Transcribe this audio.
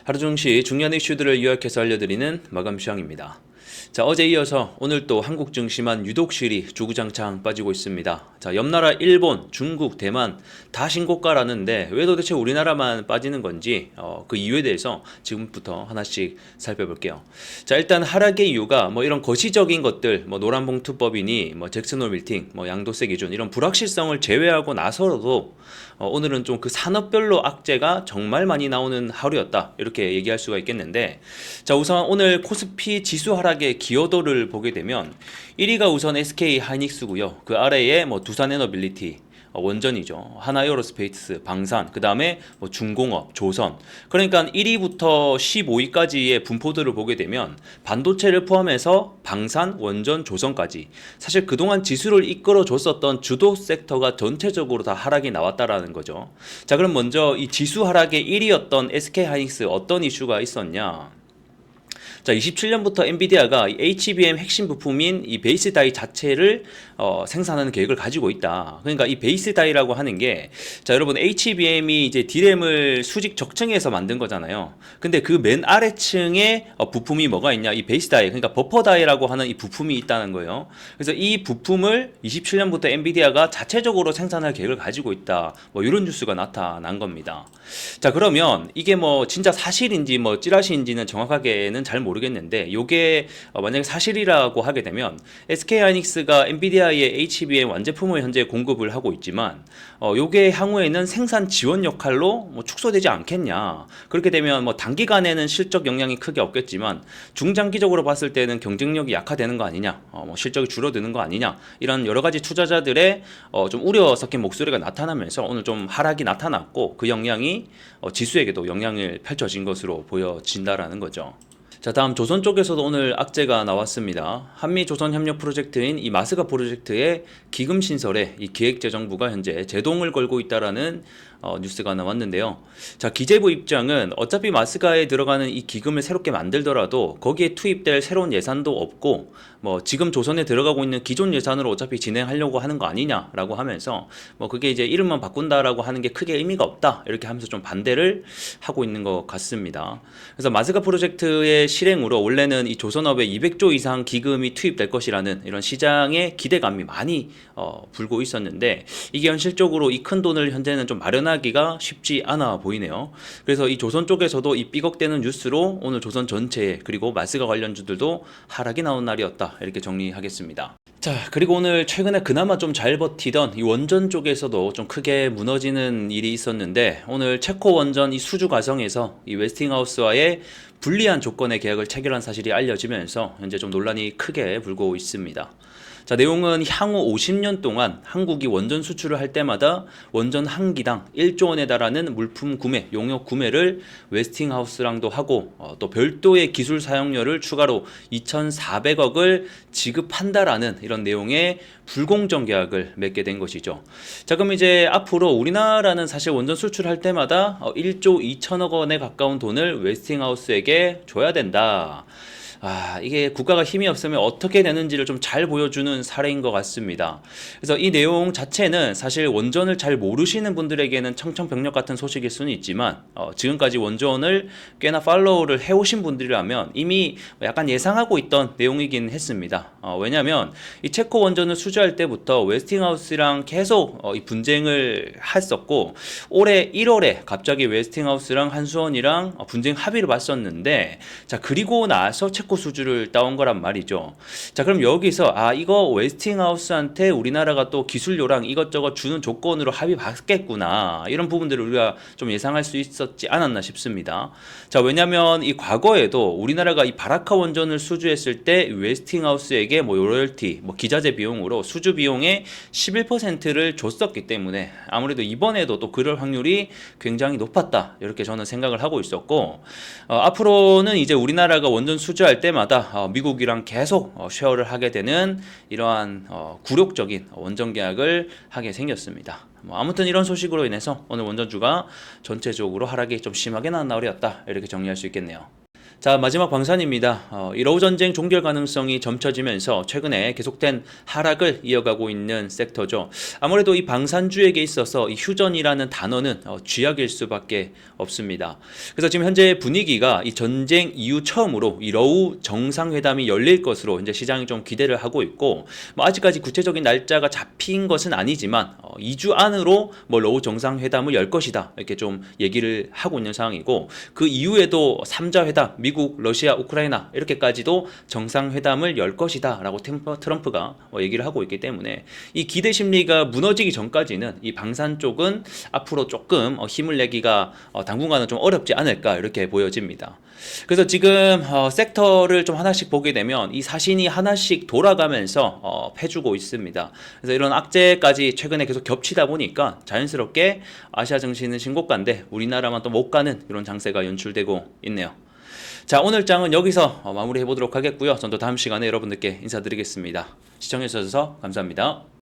하루 증시 중요한 이슈들을 요약해서 알려드리는 마감 시황입니다. 자, 어제 이어서 오늘 또 한국 증시만 유독 실이 주구장창 빠지고 있습니다. 자, 옆나라 일본, 중국, 대만 다 신고가라는데 왜 도대체 우리나라만 빠지는 건지 그 이유에 대해서 지금부터 하나씩 살펴볼게요. 자, 일단 하락의 이유가 뭐 이런 거시적인 것들, 뭐 노란봉투법이니 뭐 잭슨홀 밀팅, 뭐 양도세 기준 이런 불확실성을 제외하고 나서도 오늘은 좀 그 산업별로 악재가 정말 많이 나오는 하루였다, 이렇게 얘기할 수가 있겠는데, 자, 우선 오늘 코스피 지수 하락의 기여도를 보게 되면 1위가 우선 SK 하이닉스고요. 그 아래에 뭐 두산에너빌리티, 원전이죠. 하나에어로스페이스, 방산, 그 다음에 뭐 중공업, 조선. 그러니까 1위부터 15위까지의 분포들을 보게 되면 반도체를 포함해서 방산, 원전, 조선까지 사실 그동안 지수를 이끌어줬었던 주도 섹터가 전체적으로 다 하락이 나왔다라는 거죠. 자, 그럼 먼저 이 지수 하락의 1위였던 SK하이닉스 어떤 이슈가 있었냐? 자, 27년부터 엔비디아가 HBM 핵심 부품인 이 베이스 다이 자체를 생산하는 계획을 가지고 있다. 그러니까 이 베이스 다이라고 하는 게, 자, 여러분, HBM이 이제 D램을 수직 적층해서 만든 거잖아요. 근데 그 맨 아래층에 부품이 뭐가 있냐? 이 베이스 다이, 그러니까 버퍼 다이라고 하는 이 부품이 있다는 거예요. 그래서 이 부품을 27년부터 엔비디아가 자체적으로 생산할 계획을 가지고 있다. 뭐 이런 뉴스가 나타난 겁니다. 자, 그러면 이게 뭐 진짜 사실인지 뭐 찌라시인지는 정확하게는 잘 모르겠는데, 요게 만약에 사실이라고 하게 되면 SK하이닉스가 엔비디아의 HBM 완제품을 현재 공급을 하고 있지만 요게 향후에는 생산 지원 역할로 뭐 축소되지 않겠냐. 그렇게 되면 뭐 단기간에는 실적 영향이 크게 없겠지만 중장기적으로 봤을 때는 경쟁력이 약화되는 거 아니냐, 뭐 실적이 줄어드는 거 아니냐, 이런 여러 가지 투자자들의 좀 우려 섞인 목소리가 나타나면서 오늘 좀 하락이 나타났고, 그 영향이 지수에게도 영향을 펼쳐진 것으로 보여진다라는 거죠. 자, 다음 조선 쪽에서도 오늘 악재가 나왔습니다. 한미조선협력 프로젝트인 이 마스가 프로젝트의 기금 신설에 이 기획재정부가 현재 제동을 걸고 있다라는 뉴스가 나왔는데요. 자, 기재부 입장은 어차피 마스가에 들어가는 이 기금을 새롭게 만들더라도 거기에 투입될 새로운 예산도 없고, 뭐 지금 조선에 들어가고 있는 기존 예산으로 어차피 진행하려고 하는 거 아니냐라고 하면서, 뭐 그게 이제 이름만 바꾼다라고 하는 게 크게 의미가 없다, 이렇게 하면서 좀 반대를 하고 있는 것 같습니다. 그래서 마스가 프로젝트의 실행으로 원래는 이 조선업에 200조 이상 기금이 투입될 것이라는 이런 시장의 기대감이 많이 불고 있었는데, 이게 현실적으로 이 큰 돈을 현재는 좀 마련하기가 쉽지 않아 보이네요. 그래서 이 조선 쪽에서도 이 삐걱대는 뉴스로 오늘 조선 전체에, 그리고 마스가 관련주들도 하락이 나온 날이었다, 이렇게 정리하겠습니다. 자, 그리고 오늘 최근에 그나마 좀 잘 버티던 이 원전 쪽에서도 좀 크게 무너지는 일이 있었는데, 오늘 체코 원전 이 수주 과정에서 이 웨스팅하우스와의 불리한 조건의 계약을 체결한 사실이 알려지면서 현재 좀 논란이 크게 불고 있습니다. 자, 내용은 향후 50년 동안 한국이 원전 수출을 할 때마다 원전 한 기당 1조 원에 달하는 물품 구매, 용역 구매를 웨스팅하우스랑도 하고, 또 별도의 기술 사용료를 추가로 2,400억을 지급한다라는 이런 내용의 불공정 계약을 맺게 된 것이죠. 자, 그럼 이제 앞으로 우리나라는 사실 원전 수출할 때마다 1조 2천억 원에 가까운 돈을 웨스팅하우스에게 줘야 된다. 이게 국가가 힘이 없으면 어떻게 되는지를 좀 잘 보여주는 사례인 것 같습니다. 그래서 이 내용 자체는 사실 원전을 잘 모르시는 분들에게는 청천벽력 같은 소식일 수는 있지만, 지금까지 원전을 꽤나 팔로우를 해오신 분들이라면 이미 약간 예상하고 있던 내용이긴 했습니다. 왜냐하면 이 체코 원전을 수주할 때부터 웨스팅하우스랑 계속 이 분쟁을 했었고, 올해 1월에 갑자기 웨스팅하우스랑 한수원이랑 분쟁 합의를 봤었는데, 자, 그리고 나서 체코 수주를 따온 거란 말이죠. 자, 그럼 여기서 이거 웨스팅하우스한테 우리나라가 또 기술료랑 이것저것 주는 조건으로 합의 받겠구나, 이런 부분들을 우리가 좀 예상할 수 있었지 않았나 싶습니다. 자, 왜냐면 이 과거에도 우리나라가 이 바라카 원전을 수주했을 때 웨스팅하우스에게 뭐 로열티, 뭐 기자재 비용으로 수주 비용의 11%를 줬었기 때문에 아무래도 이번에도 또 그럴 확률이 굉장히 높았다, 이렇게 저는 생각을 하고 있었고, 앞으로는 이제 우리나라가 원전 수주할 때마다 미국이랑 계속 쉐어를 하게 되는 이러한 굴욕적인 원전 계약을 하게 생겼습니다. 아무튼 이런 소식으로 인해서 오늘 원전주가 전체적으로 하락이 좀 심하게 나온 날이었다, 이렇게 정리할 수 있겠네요. 자, 마지막 방산입니다. 이러후 전쟁 종결 가능성이 점쳐지면서 최근에 계속된 하락을 이어가고 있는 섹터죠. 아무래도 이 방산주에게 있어서 이 휴전이라는 단어는 쥐약일 수밖에 없습니다. 그래서 지금 현재 분위기가 이 전쟁 이후 처음으로 이 러우 정상회담이 열릴 것으로 이제 시장이 좀 기대를 하고 있고, 뭐 아직까지 구체적인 날짜가 잡힌 것은 아니지만 2주 안으로 뭐 러우 정상회담을 열 것이다 이렇게 좀 얘기를 하고 있는 상황이고, 그 이후에도 3자 회담 미국, 러시아, 우크라이나 이렇게까지도 정상회담을 열 것이다 라고 트럼프가 얘기를 하고 있기 때문에 이 기대 심리가 무너지기 전까지는 이 방산 쪽은 앞으로 조금 힘을 내기가 당분간은 좀 어렵지 않을까 이렇게 보여집니다. 그래서 지금 섹터를 좀 하나씩 보게 되면 이 사신이 하나씩 돌아가면서 패주고 있습니다. 그래서 이런 악재까지 최근에 계속 겹치다 보니까 자연스럽게 아시아 증시는 신고가인데 우리나라만 또 못 가는 이런 장세가 연출되고 있네요. 자, 오늘 장은 여기서 마무리해 보도록 하겠고요. 전 또 다음 시간에 여러분들께 인사드리겠습니다. 시청해 주셔서 감사합니다.